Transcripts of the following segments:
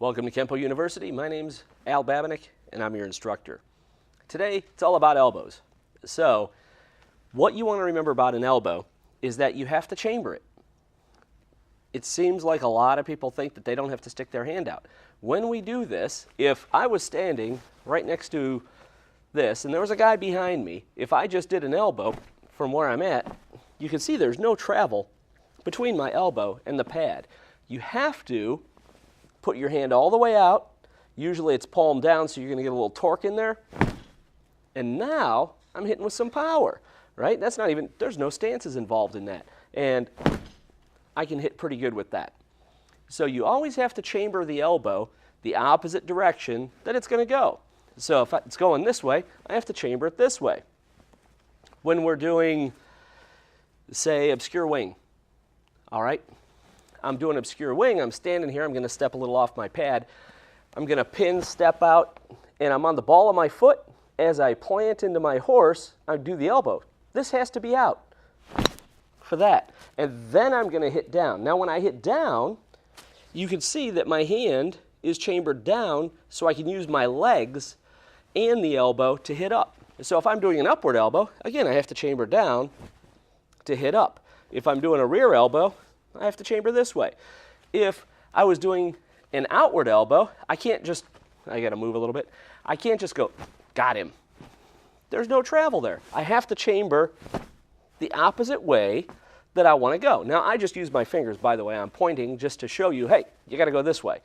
Welcome to Kenpo University. My name's Al Babinick, and I'm your instructor. Today, it's all about elbows. So, what you want to remember about an elbow is that you have to chamber it. It seems like a lot of people think that they don't have to stick their hand out. When we do this, if I was standing right next to this, and there was a guy behind me, if I just did an elbow from where I'm at, you can see there's no travel between my elbow and the pad. You have to put your hand all the way out. Usually it's palm down, so you're going to get a little torque in there. And now I'm hitting with some power, right? That's not even, there's no stances involved in that. And I can hit pretty good with that. So you always have to chamber the elbow the opposite direction that it's going to go. So if it's going this way, I have to chamber it this way. When we're doing, say, obscure wing, all right? I'm doing obscure wing, I'm standing here, I'm going to step a little off my pad. I'm going to pin, step out, and I'm on the ball of my foot. As I plant into my horse, I do the elbow. This has to be out for that. And then I'm going to hit down. Now when I hit down, you can see that my hand is chambered down so I can use my legs and the elbow to hit up. So if I'm doing an upward elbow, again, I have to chamber down to hit up. If I'm doing a rear elbow, I have to chamber this way. If I was doing an outward elbow, I can't just, I got to move a little bit, I can't just go, got him. There's no travel there. I have to chamber the opposite way that I want to go. Now, I just use my fingers, by the way. I'm pointing just to show you, hey, you got to go this way.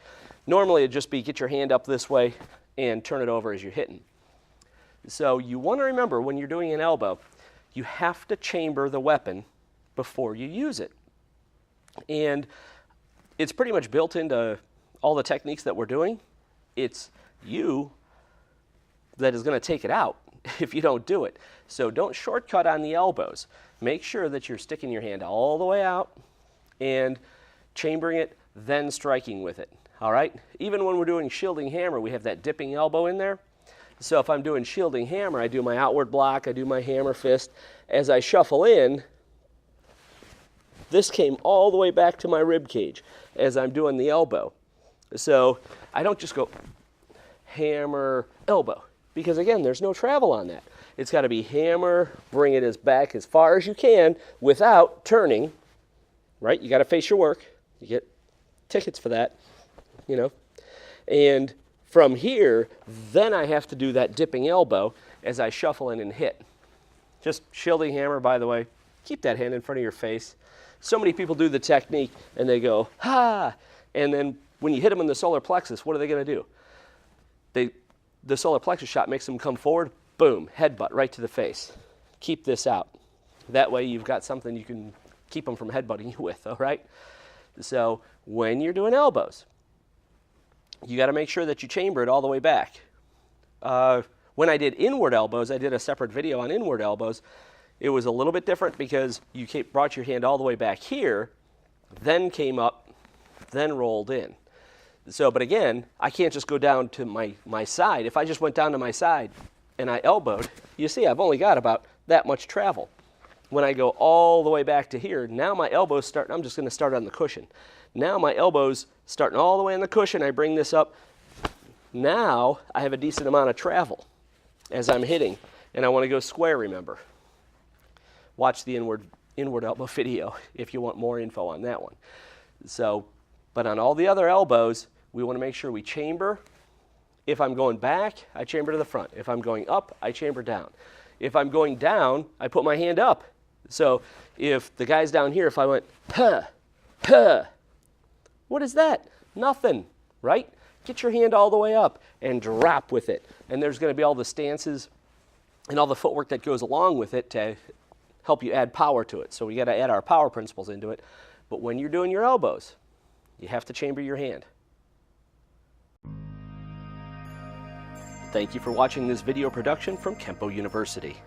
Normally, it'd just be get your hand up this way and turn it over as you're hitting. So you want to remember when you're doing an elbow, you have to chamber the weapon before you use it. And it's pretty much built into all the techniques that we're doing. It's you that is going to take it out if you don't do it. So don't shortcut on the elbows. Make sure that you're sticking your hand all the way out and chambering it, then striking with it. All right? Even when we're doing shielding hammer, we have that dipping elbow in there. So if I'm doing shielding hammer, I do my outward block, I do my hammer fist. As I shuffle in, this came all the way back to my rib cage as I'm doing the elbow. So I don't just go hammer, elbow, because again, there's no travel on that. It's got to be hammer, bring it as back as far as you can without turning, right? You got to face your work. You get tickets for that, you know. And from here, then I have to do that dipping elbow as I shuffle in and hit. Just shielding hammer, by the way, keep that hand in front of your face. So many people do the technique and they go, ha! And then when you hit them in the solar plexus, what are they going to do? The solar plexus shot makes them come forward, boom, headbutt right to the face. Keep this out. That way you've got something you can keep them from headbutting you with, all right? So when you're doing elbows, you got to make sure that you chamber it all the way back. When I did inward elbows, I did a separate video on inward elbows. It was a little bit different because you brought your hand all the way back here, then came up, then rolled in. So, but again, I can't just go down to my side. If I just went down to my side and I elbowed, you see I've only got about that much travel. When I go all the way back to here, now my elbow's starting, I'm just going to start on the cushion. Now my elbow's starting all the way on the cushion. I bring this up. Now I have a decent amount of travel as I'm hitting, and I want to go square, remember. Watch the inward elbow video if you want more info on that one. So, but on all the other elbows, we want to make sure we chamber. If I'm going back, I chamber to the front. If I'm going up, I chamber down. If I'm going down, I put my hand up. So if the guy's down here, if I went, huh, huh, what is that? Nothing, right? Get your hand all the way up and drop with it. And there's going to be all the stances and all the footwork that goes along with it to help you add power to it. So we got to add our power principles into it. But when you're doing your elbows, you have to chamber your hand. Thank you for watching this video production from Kenpo University.